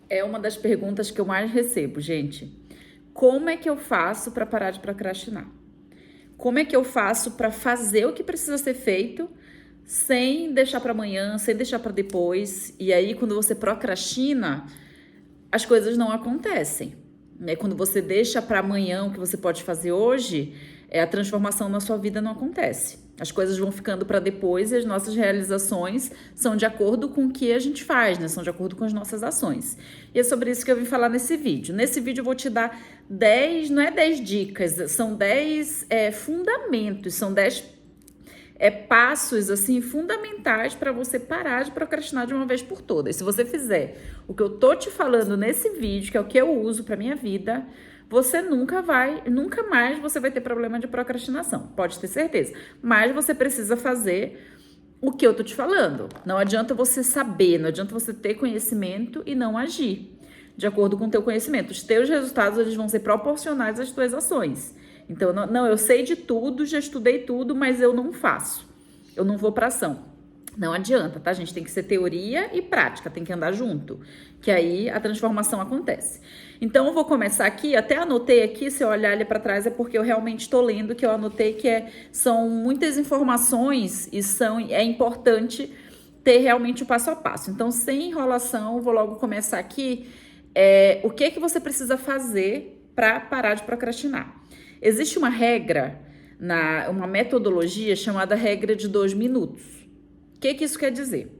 É uma das perguntas que eu mais recebo, gente. Como é que eu faço para parar de procrastinar? Como é que eu faço para fazer o que precisa ser feito sem deixar para amanhã, sem deixar para depois? E aí, quando você procrastina, as coisas não acontecem, né? Quando você deixa para amanhã o que você pode fazer hoje, a transformação na sua vida não acontece. As coisas vão ficando para depois e as nossas realizações são de acordo com o que a gente faz, né? São de acordo com as nossas ações. E é sobre isso que eu vim falar nesse vídeo. Nesse vídeo eu vou te dar 10, não é 10 dicas, são 10 fundamentos, são 10 passos assim fundamentais para você parar de procrastinar de uma vez por todas. Se você fizer o que eu tô te falando nesse vídeo, que é o que eu uso para minha vida, você nunca mais você vai ter problema de procrastinação. Pode ter certeza. Mas você precisa fazer o que eu tô te falando. Não adianta você saber, não adianta você ter conhecimento e não agir de acordo com o teu conhecimento. Os teus resultados eles vão ser proporcionais às tuas ações. Então, não, eu sei de tudo, já estudei tudo, mas eu não faço. Eu não vou para ação. Não adianta, tá, gente? Tem que ser teoria e prática, tem que andar junto, que aí a transformação acontece. Então, eu vou começar aqui, até anotei aqui, se eu olhar ali para trás é porque eu realmente estou lendo, que eu anotei que são muitas informações e é importante ter realmente o passo a passo. Então, sem enrolação, vou logo começar aqui. O que você precisa fazer para parar de procrastinar? Existe uma regra, uma metodologia chamada regra de 2 minutos. O que isso quer dizer?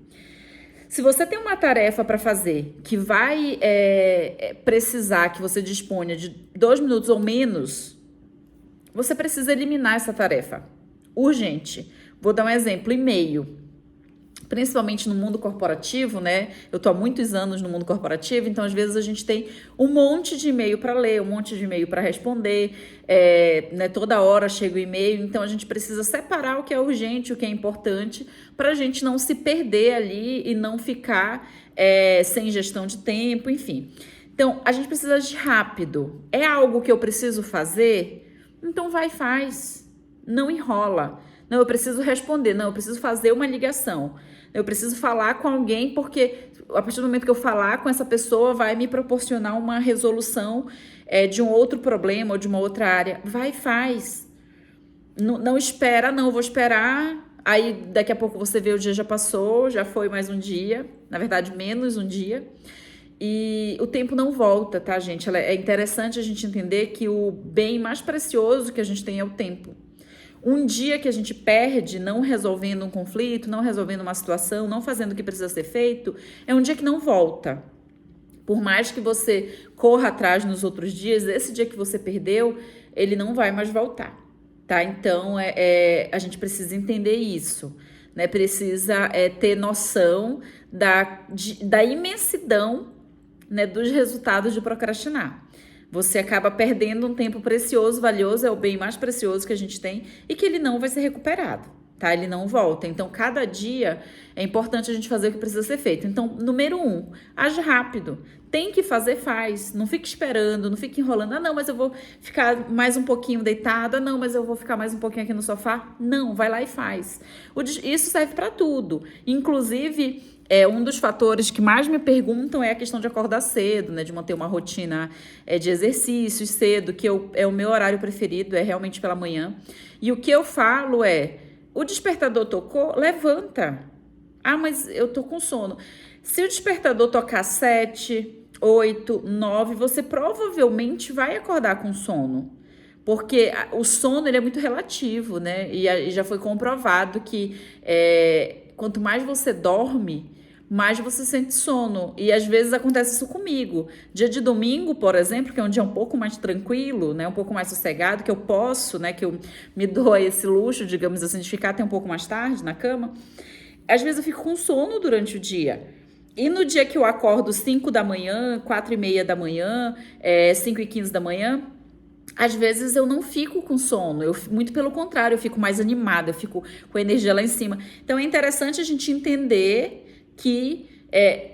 Se você tem uma tarefa para fazer que vai precisar que você disponha de 2 minutos ou menos, você precisa eliminar essa tarefa. Urgente. Vou dar um exemplo, e-mail. Principalmente no mundo corporativo, né? Eu tô há muitos anos no mundo corporativo, então às vezes a gente tem um monte de e-mail para ler, um monte de e-mail para responder, né? Toda hora chega o e-mail, então a gente precisa separar o que é urgente, o que é importante, para a gente não se perder ali e não ficar sem gestão de tempo, enfim. Então a gente precisa agir rápido. É algo que eu preciso fazer? Então vai e faz. Não enrola. Não, eu preciso responder. Não, eu preciso fazer uma ligação. Eu preciso falar com alguém porque a partir do momento que eu falar com essa pessoa vai me proporcionar uma resolução de um outro problema ou de uma outra área. Vai e faz. Não espera, não, eu vou esperar. Aí daqui a pouco você vê o dia já passou, já foi mais um dia. Na verdade, menos um dia. E o tempo não volta, tá, gente? É interessante a gente entender que o bem mais precioso que a gente tem é o tempo. Um dia que a gente perde não resolvendo um conflito, não resolvendo uma situação, não fazendo o que precisa ser feito, é um dia que não volta. Por mais que você corra atrás nos outros dias, esse dia que você perdeu, ele não vai mais voltar, tá? Então, a gente precisa entender isso, né? Precisa ter noção da imensidão, né, dos resultados de procrastinar. Você acaba perdendo um tempo precioso, valioso, é o bem mais precioso que a gente tem e que ele não vai ser recuperado, tá? Ele não volta. Então, cada dia é importante a gente fazer o que precisa ser feito. Então, número 1, age rápido. Tem que fazer, faz. Não fique esperando, não fique enrolando. Ah, não, mas eu vou ficar mais um pouquinho deitada. Não, mas eu vou ficar mais um pouquinho aqui no sofá. Não, vai lá e faz. Isso serve para tudo. Inclusive, um dos fatores que mais me perguntam é a questão de acordar cedo, né? De manter uma rotina de exercícios cedo, que é o meu horário preferido, é realmente pela manhã. E o que eu falo o despertador tocou, levanta. Ah, mas eu tô com sono. Se o despertador tocar 7, 8, 9, você provavelmente vai acordar com sono. Porque o sono ele é muito relativo, né? E já foi comprovado que quanto mais você dorme, mais você sente sono. E às vezes acontece isso comigo. Dia de domingo, por exemplo, que é um dia um pouco mais tranquilo, né? Um pouco mais sossegado, que eu posso, né? Que eu me dou esse luxo, digamos assim, de ficar até um pouco mais tarde na cama. Às vezes eu fico com sono durante o dia. E no dia que eu acordo 5 da manhã, 4:30 da manhã, 5:15 da manhã, às vezes eu não fico com sono, muito pelo contrário, eu fico mais animada, eu fico com a energia lá em cima. Então é interessante a gente entender que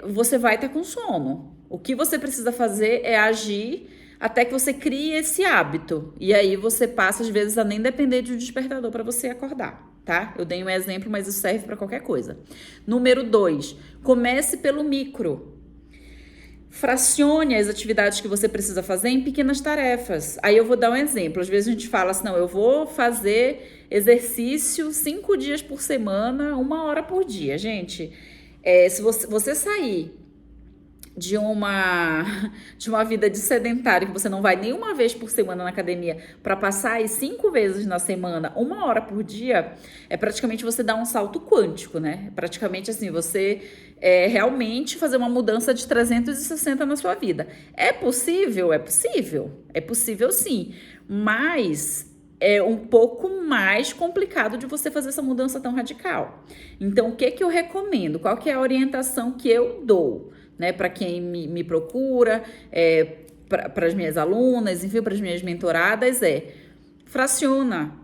você vai estar com sono. O que você precisa fazer é agir até que você crie esse hábito. E aí você passa, às vezes, a nem depender de um despertador para você acordar, tá? Eu dei um exemplo, mas isso serve para qualquer coisa. Número 2, comece pelo micro. Fracione as atividades que você precisa fazer em pequenas tarefas. Aí eu vou dar um exemplo. Às vezes a gente fala assim, não, eu vou fazer exercício 5 dias por semana, 1 hora por dia. Gente, se você sair de uma vida de sedentário, que você não vai nem uma vez por semana na academia, para passar aí 5 vezes na semana, 1 hora por dia, é praticamente você dar um salto quântico, né? É praticamente assim, você realmente fazer uma mudança de 360 na sua vida. É possível? É possível. É possível sim, mas é um pouco mais complicado de você fazer essa mudança tão radical. Então, o que eu recomendo? Qual que é a orientação que eu dou? Né, para quem me procura, para as minhas alunas, enfim, para as minhas mentoradas, fraciona.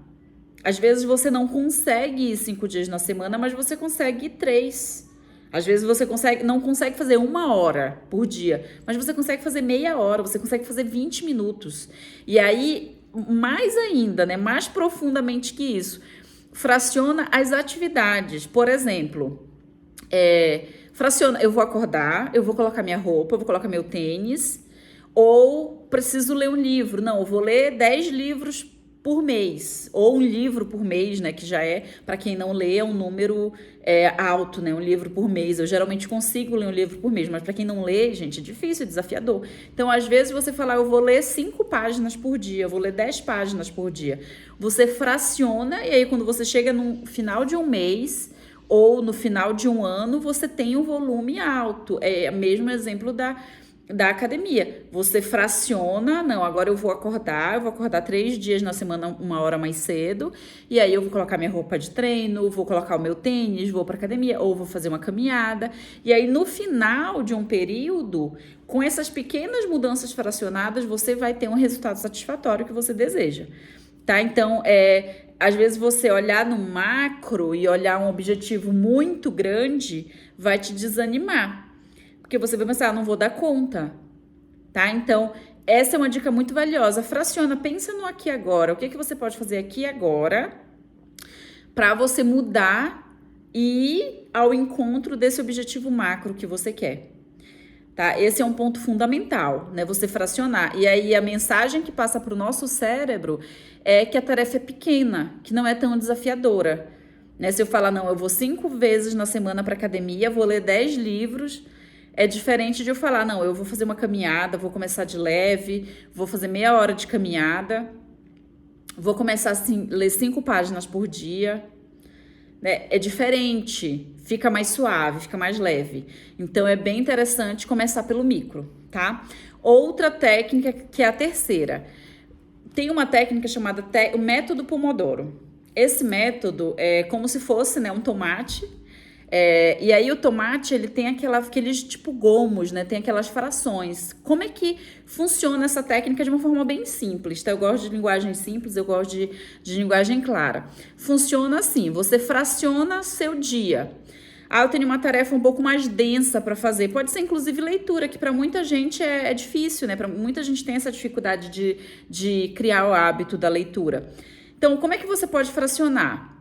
Às vezes você não consegue ir 5 dias na semana, mas você consegue ir 3. Às vezes você não consegue fazer 1 hora por dia, mas você consegue fazer meia hora, você consegue fazer 20 minutos. E aí, mais ainda, né, mais profundamente que isso, fraciona as atividades. Por exemplo, fraciona, eu vou acordar, eu vou colocar minha roupa, eu vou colocar meu tênis, ou preciso ler um livro. Não, eu vou ler 10 livros por mês, ou um livro por mês, né, que já para quem não lê, é um número alto, né, um livro por mês. Eu geralmente consigo ler um livro por mês, mas para quem não lê, gente, é difícil, é desafiador. Então, às vezes você fala, eu vou ler 5 páginas por dia, eu vou ler 10 páginas por dia. Você fraciona, e aí quando você chega no final de um mês, ou no final de um ano, você tem um volume alto. É o mesmo exemplo da academia. Você fraciona, não, agora eu vou acordar 3 dias na semana, 1 hora mais cedo, e aí eu vou colocar minha roupa de treino, vou colocar o meu tênis, vou pra academia, ou vou fazer uma caminhada. E aí, no final de um período, com essas pequenas mudanças fracionadas, você vai ter um resultado satisfatório que você deseja. Tá? Então, às vezes você olhar no macro e olhar um objetivo muito grande vai te desanimar. Porque você vai pensar, não vou dar conta. Tá? Então, essa é uma dica muito valiosa. Fraciona, pensa no aqui e agora. O que você pode fazer aqui e agora para você mudar e ir ao encontro desse objetivo macro que você quer. Tá? Esse é um ponto fundamental, né? Você fracionar. E aí a mensagem que passa para o nosso cérebro é que a tarefa é pequena, que não é tão desafiadora. Né? Se eu falar, não, eu vou 5 vezes na semana para academia, vou ler 10 livros, é diferente de eu falar, não, eu vou fazer uma caminhada, vou começar de leve, vou fazer meia hora de caminhada, vou começar assim, ler 5 páginas por dia. É diferente, fica mais suave, fica mais leve. Então, é bem interessante começar pelo micro, tá? Outra técnica, que é a terceira. Tem uma técnica chamada o método Pomodoro. Esse método é como se fosse, né, um tomate. E aí o tomate, ele tem aqueles tipo gomos, né? Tem aquelas frações. Como é que funciona essa técnica de uma forma bem simples, tá? Eu gosto de linguagem simples, eu gosto de linguagem clara. Funciona assim, você fraciona seu dia. Eu tenho uma tarefa um pouco mais densa para fazer. Pode ser, inclusive, leitura, que para muita gente é difícil, né? Para muita gente tem essa dificuldade de criar o hábito da leitura. Então, como é que você pode fracionar?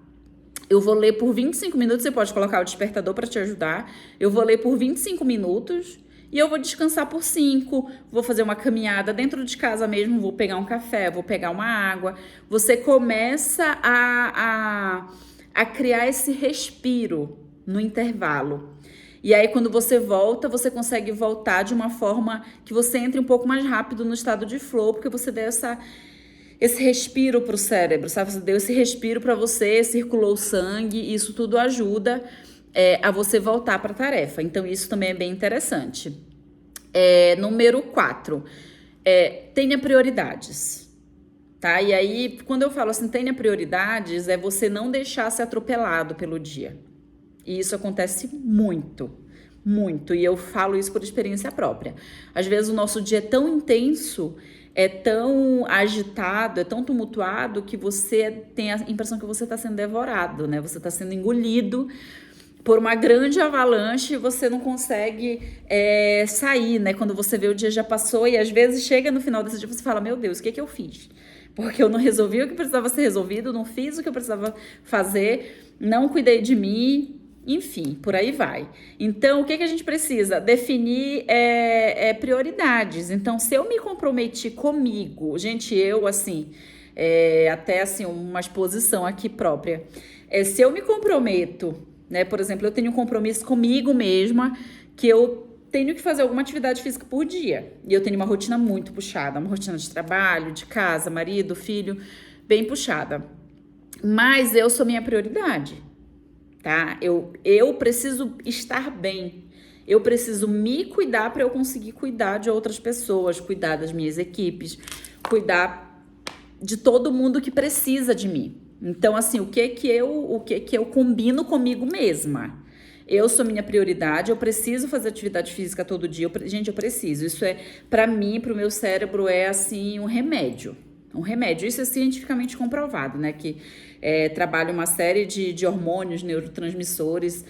Eu vou ler por 25 minutos, você pode colocar o despertador para te ajudar. Eu vou ler por 25 minutos e eu vou descansar por 5. Vou fazer uma caminhada dentro de casa mesmo, vou pegar um café, vou pegar uma água. Você começa a criar esse respiro no intervalo. E aí, quando você volta, você consegue voltar de uma forma que você entre um pouco mais rápido no estado de flow, porque você deu esse respiro para o cérebro, sabe? Você deu esse respiro para você, circulou o sangue, isso tudo ajuda a você voltar para a tarefa. Então, isso também é bem interessante. Número 4, tenha prioridades, tá? E aí, quando eu falo assim, tenha prioridades, é você não deixar ser atropelado pelo dia. E isso acontece muito, muito. E eu falo isso por experiência própria. Às vezes, o nosso dia é tão intenso, é tão agitado, é tão tumultuado que você tem a impressão que você está sendo devorado, né? Você está sendo engolido por uma grande avalanche e você não consegue sair, né? Quando você vê o dia já passou e às vezes chega no final desse dia e você fala, meu Deus, o que eu fiz? Porque eu não resolvi o que precisava ser resolvido, não fiz o que eu precisava fazer, não cuidei de mim, Enfim, por aí vai. Então, o que a gente precisa? Definir prioridades. Então, se eu me comprometi comigo, gente, eu, assim, até, assim, uma exposição aqui própria. Se eu me comprometo, né, por exemplo, eu tenho um compromisso comigo mesma, que eu tenho que fazer alguma atividade física por dia. E eu tenho uma rotina muito puxada, uma rotina de trabalho, de casa, marido, filho, bem puxada. Mas eu sou minha prioridade, tá? Eu preciso estar bem. Eu preciso me cuidar para eu conseguir cuidar de outras pessoas, cuidar das minhas equipes, cuidar de todo mundo que precisa de mim. Então, assim, o que que eu combino comigo mesma? Eu sou minha prioridade, eu preciso fazer atividade física todo dia. Gente, eu preciso. Isso para mim, pro meu cérebro, é assim um remédio. Um remédio. Isso é cientificamente comprovado, né? Que trabalha uma série de hormônios, neurotransmissores,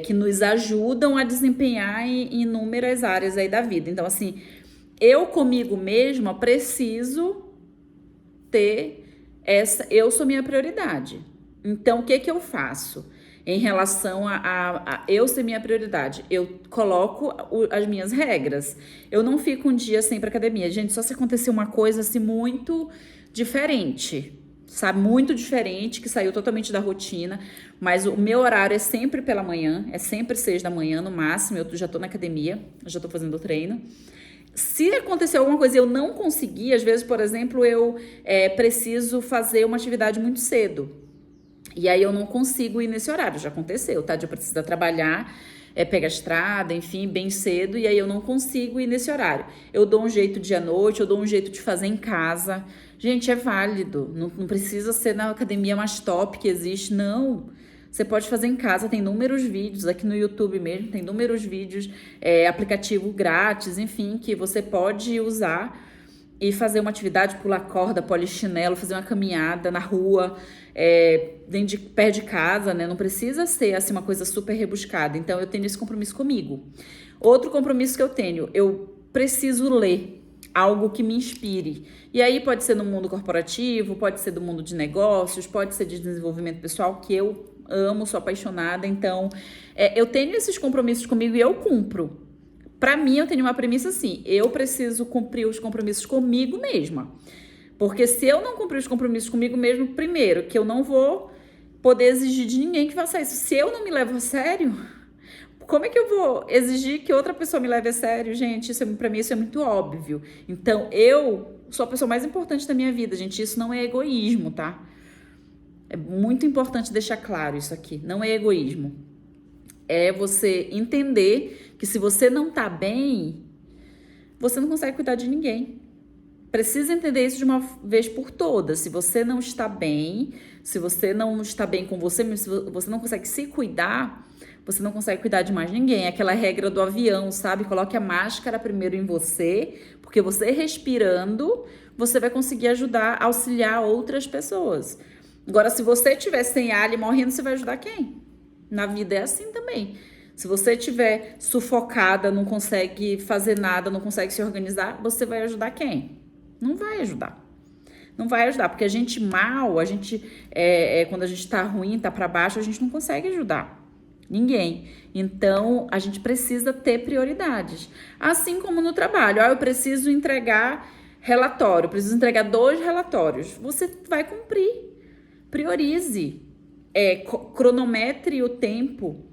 que nos ajudam a desempenhar em inúmeras áreas aí da vida. Então, assim, eu comigo mesma preciso ter eu sou minha prioridade. Então, o que que eu faço? Em relação a eu ser minha prioridade, eu coloco as minhas regras. Eu não fico um dia sem ir pra academia. Gente, só se acontecer uma coisa assim muito diferente, sabe? Muito diferente, que saiu totalmente da rotina. Mas o meu horário é sempre pela manhã, é sempre 6 da manhã no máximo. Eu já tô na academia, eu já tô fazendo o treino. Se acontecer alguma coisa e eu não conseguir, às vezes, por exemplo, eu preciso fazer uma atividade muito cedo. E aí eu não consigo ir nesse horário, já aconteceu, tá? De eu precisar trabalhar, pegar a estrada, enfim, bem cedo, e aí eu não consigo ir nesse horário. Eu dou um jeito de ir à noite, eu dou um jeito de fazer em casa. Gente, é válido, não precisa ser na academia mais top que existe, não. Você pode fazer em casa, tem inúmeros vídeos, aqui no YouTube mesmo, tem inúmeros vídeos, aplicativo grátis, enfim, que você pode usar e fazer uma atividade, pular corda, polichinelo, fazer uma caminhada na rua, perto de casa, né? Não precisa ser assim uma coisa super rebuscada. Então, eu tenho esse compromisso comigo. Outro compromisso que eu tenho, eu preciso ler algo que me inspire. E aí pode ser no mundo corporativo, pode ser do mundo de negócios, pode ser de desenvolvimento pessoal, que eu amo, sou apaixonada. Então, eu tenho esses compromissos comigo e eu cumpro. Pra mim, eu tenho uma premissa assim, eu preciso cumprir os compromissos comigo mesma. Porque se eu não cumprir os compromissos comigo mesmo, primeiro, que eu não vou poder exigir de ninguém que faça isso. Se eu não me levo a sério, como é que eu vou exigir que outra pessoa me leve a sério? Gente, pra mim isso é muito óbvio. Então, eu sou a pessoa mais importante da minha vida, gente. Isso não é egoísmo, tá? É muito importante deixar claro isso aqui. Não é egoísmo. É você entender que se você não tá bem, você não consegue cuidar de ninguém. Precisa entender isso de uma vez por todas. Se você não está bem, se você não está bem com você, se você não consegue se cuidar, você não consegue cuidar de mais ninguém. É aquela regra do avião, sabe? Coloque a máscara primeiro em você, porque você respirando, você vai conseguir ajudar, auxiliar outras pessoas. Agora, se você estiver sem ar e morrendo, você vai ajudar quem? Na vida é assim também. Se você estiver sufocada, não consegue fazer nada, não consegue se organizar, você vai ajudar quem? Não vai ajudar. Não vai ajudar, porque a gente mal, quando a gente tá ruim, tá para baixo, a gente não consegue ajudar ninguém. Então, a gente precisa ter prioridades. Assim como no trabalho. Eu preciso entregar relatório, preciso entregar 2 relatórios. Você vai cumprir. Priorize. Cronometre o tempo.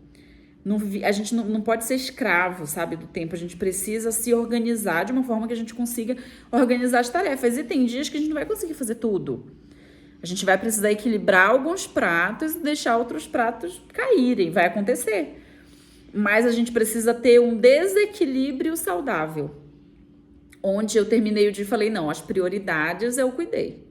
A gente não pode ser escravo, sabe, do tempo. A gente precisa se organizar de uma forma que a gente consiga organizar as tarefas. E tem dias que a gente não vai conseguir fazer tudo. A gente vai precisar equilibrar alguns pratos e deixar outros pratos caírem. Vai acontecer. Mas a gente precisa ter um desequilíbrio saudável. Onde eu terminei o dia e falei, não, as prioridades eu cuidei.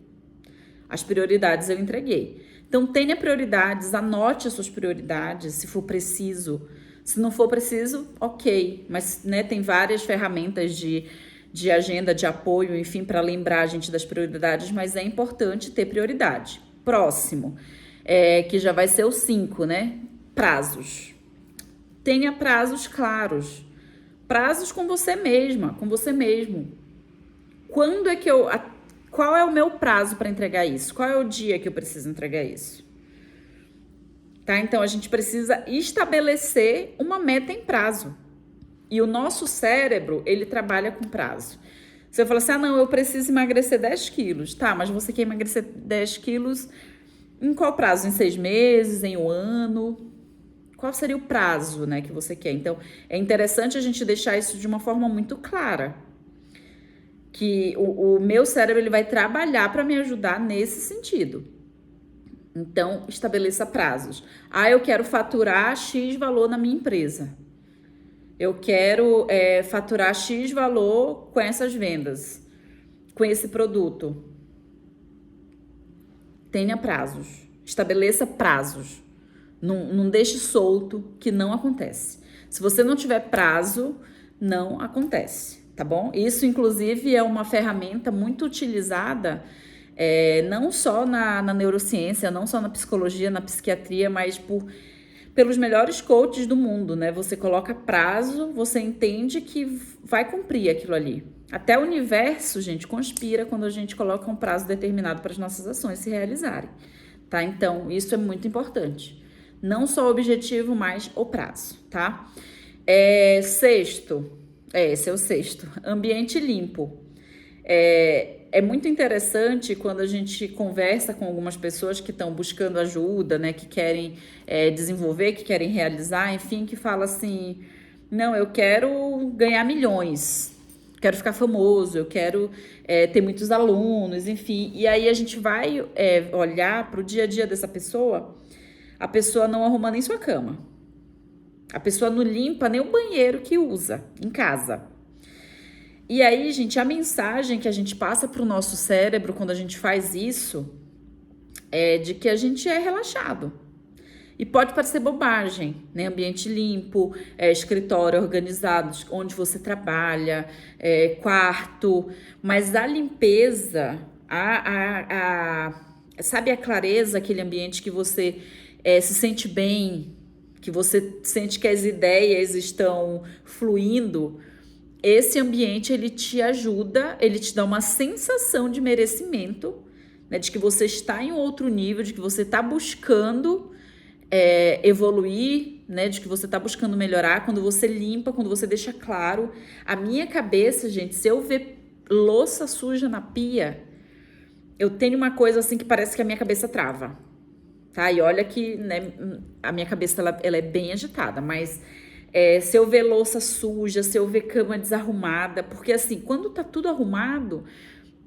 As prioridades eu entreguei. Então, tenha prioridades, anote as suas prioridades, se for preciso. Se não for preciso, ok. Mas, né, tem várias ferramentas de agenda, de apoio, enfim, para lembrar a gente das prioridades, mas é importante ter prioridade. Próximo, que já vai ser o 5, né? Prazos. Tenha prazos claros. Prazos com você mesma, com você mesmo. Quando é que qual é o meu prazo para entregar isso? Qual é o dia que eu preciso entregar isso? tá? Então, a gente precisa estabelecer uma meta em prazo. E o nosso cérebro, ele trabalha com prazo. Você fala assim, não, eu preciso emagrecer 10 quilos. Tá, mas você quer emagrecer 10 quilos em qual prazo? Em 6 meses? Em um ano? Qual seria o prazo, né, que você quer? Então, é interessante a gente deixar isso de uma forma muito clara. Que o meu cérebro ele vai trabalhar para me ajudar nesse sentido. Então, estabeleça prazos. Eu quero faturar X valor na minha empresa. Eu quero faturar X valor com essas vendas, com esse produto. Tenha prazos. Estabeleça prazos. Não deixe solto que não acontece. Se você não tiver prazo, não acontece, tá bom? Isso, inclusive, é uma ferramenta muito utilizada não só na neurociência, não só na psicologia, na psiquiatria, mas pelos melhores coaches do mundo, né? Você coloca prazo, você entende que vai cumprir aquilo ali. Até o universo, gente, conspira quando a gente coloca um prazo determinado para as nossas ações se realizarem, tá? Então, isso é muito importante. Não só o objetivo, mas o prazo, tá? Sexto, esse é o sexto, ambiente limpo. É muito interessante quando a gente conversa com algumas pessoas que estão buscando ajuda, né? Que querem desenvolver, que querem realizar, enfim, que fala assim, não, eu quero ganhar milhões, quero ficar famoso, eu quero ter muitos alunos, enfim. E aí a gente vai olhar para o dia a dia dessa pessoa, a pessoa não arruma nem sua cama. A pessoa não limpa nem o banheiro que usa em casa. E aí, gente, a mensagem que a gente passa para o nosso cérebro quando a gente faz isso é de que a gente é relaxado. E pode parecer bobagem, né? Ambiente limpo, escritório organizado, onde você trabalha, quarto. Mas a limpeza, sabe a clareza, aquele ambiente que você se sente bem, que você sente que as ideias estão fluindo, esse ambiente ele te ajuda, ele te dá uma sensação de merecimento, né, de que você está em outro nível, de que você está buscando evoluir, né, de que você está buscando melhorar. Quando você limpa, quando você deixa claro. A minha cabeça, gente, se eu ver louça suja na pia, eu tenho uma coisa assim que parece que a minha cabeça trava. Tá? E olha que, né, a minha cabeça ela é bem agitada, mas se eu ver louça suja, se eu ver cama desarrumada, porque assim, quando tá tudo arrumado,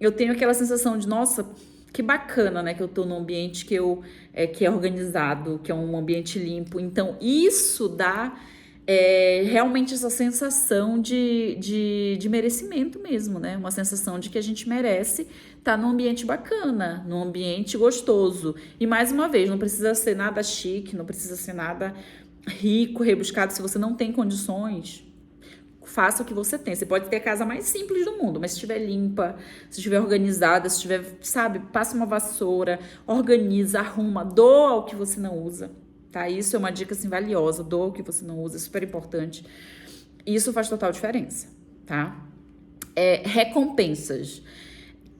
eu tenho aquela sensação de, nossa, que bacana, né, que eu tô num ambiente que é organizado, que é um ambiente limpo. Então, isso dá realmente essa sensação de merecimento mesmo, né? Uma sensação de que a gente merece estar num ambiente bacana, num ambiente gostoso. E mais uma vez, não precisa ser nada chique, não precisa ser nada rico, rebuscado. Se você não tem condições, faça o que você tem. Você pode ter a casa mais simples do mundo, mas se estiver limpa, se estiver organizada, se estiver, sabe, passa uma vassoura, organiza, arruma, doa o que você não usa. Tá? Isso é uma dica assim valiosa, doa o que você não usa, é super importante. Isso faz total diferença, tá? Recompensas.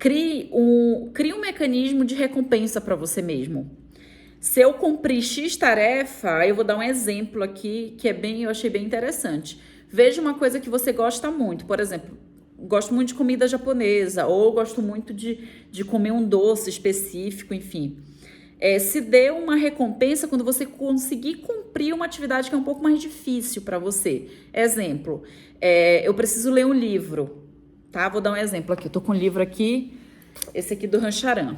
Crie um mecanismo de recompensa para você mesmo. Se eu cumprir X tarefa, eu vou dar um exemplo aqui que eu achei bem interessante. Veja uma coisa que você gosta muito, por exemplo, gosto muito de comida japonesa, ou gosto muito de comer um doce específico, enfim. Se dê uma recompensa quando você conseguir cumprir uma atividade que é um pouco mais difícil para você. Exemplo, eu preciso ler um livro, tá? Vou dar um exemplo aqui. Eu tô com um livro aqui, esse aqui do Rancharan.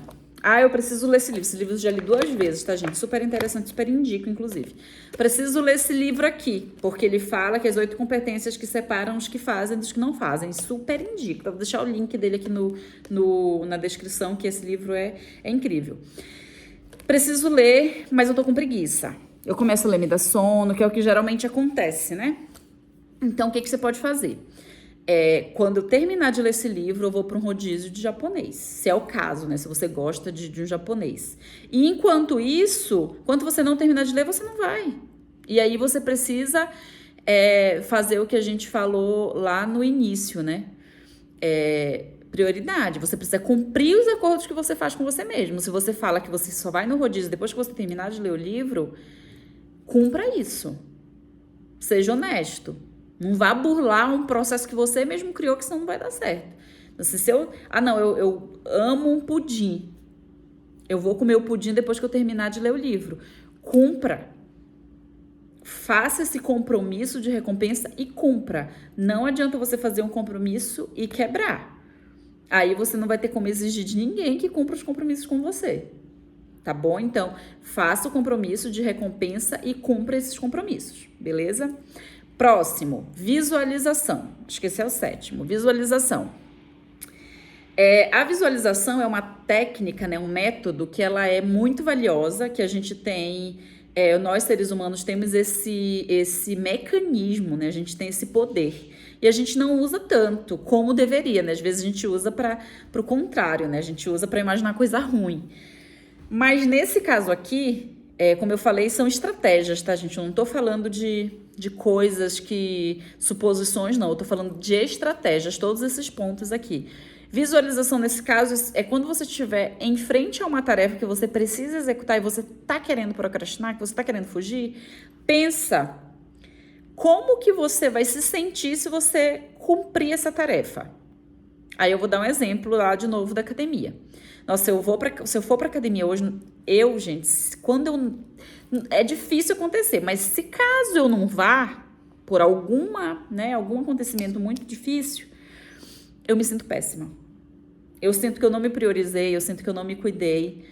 Eu preciso ler esse livro. Esse livro eu já li 2 vezes, tá, gente? Super interessante, super indico, inclusive. Preciso ler esse livro aqui, porque ele fala que as 8 competências que separam os que fazem dos que não fazem. Super indico. Vou deixar o link dele aqui na descrição, que esse livro é incrível. Preciso ler, mas eu tô com preguiça. Eu começo a ler, me dá sono, que é o que geralmente acontece, né? Então, o que você pode fazer? Quando eu terminar de ler esse livro, eu vou para um rodízio de japonês. Se é o caso, né? Se você gosta de um japonês. E enquanto isso, quando você não terminar de ler, você não vai. E aí você precisa fazer o que a gente falou lá no início, né? Prioridade. Você precisa cumprir os acordos que você faz com você mesmo. Se você fala que você só vai no rodízio depois que você terminar de ler o livro, Cumpra isso. Seja honesto. Não vá burlar um processo que você mesmo criou, que senão não vai dar certo. Então, se eu amo um pudim. Eu vou comer o pudim depois que eu terminar de ler o livro. Cumpra. Faça esse compromisso de recompensa e cumpra. Não adianta você fazer um compromisso e quebrar. Aí você não vai ter como exigir de ninguém que cumpra os compromissos com você. Tá bom? Então, faça o compromisso de recompensa e cumpra esses compromissos. Beleza? Próximo, visualização. Acho que esse é o 7º. Visualização. A visualização é uma técnica, né, um método que ela é muito valiosa, que a gente tem, nós seres humanos temos esse mecanismo, né, a gente tem esse poder. E a gente não usa tanto como deveria, né? Às vezes a gente usa para o contrário, né? A gente usa para imaginar coisa ruim. Mas nesse caso aqui, como eu falei, são estratégias, tá, gente? Eu não tô falando de coisas suposições, não. Eu tô falando de estratégias, todos esses pontos aqui. Visualização, nesse caso, é quando você estiver em frente a uma tarefa que você precisa executar e você tá querendo procrastinar, que você tá querendo fugir, pensa como que você vai se sentir se você cumprir essa tarefa. Aí eu vou dar um exemplo lá de novo da academia. Nossa, se eu for pra academia hoje, gente, é difícil acontecer, mas se caso eu não vá, por algum acontecimento muito difícil, eu me sinto péssima. Eu sinto que eu não me priorizei, eu sinto que eu não me cuidei.